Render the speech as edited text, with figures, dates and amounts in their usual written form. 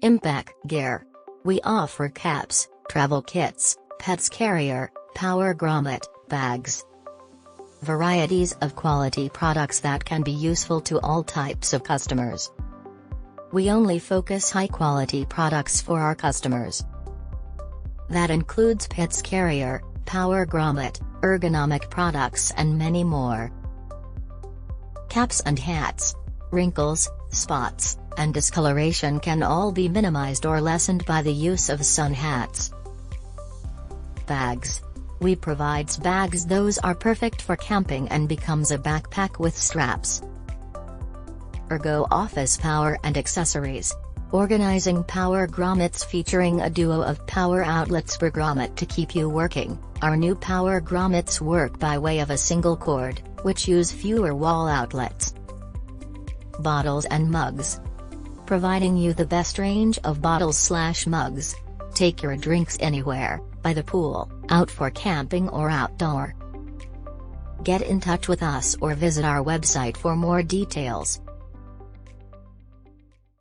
ImpecGear. We offer caps, travel kits, pets carrier, Power Grommet, bags. Varieties of quality products that can be useful to all types of customers. We only focus high-quality products for our customers. That includes pets carrier, Power Grommet, ergonomic products and many more. Caps and hats. Wrinkles, spots, and discoloration can all be minimized or lessened by the use of sun hats. Bags. We provides bags those are perfect for camping and becomes a backpack with straps. Ergo office power and accessories. Organizing Power Grommets featuring a duo of power outlets per grommet to keep you working. Our new Power Grommets work by way of a single cord, which use fewer wall outlets. Bottles and mugs. Providing you the best range of bottles/mugs. Take your drinks anywhere, by the pool, out for camping or outdoor. Get in touch with us or visit our website for more details.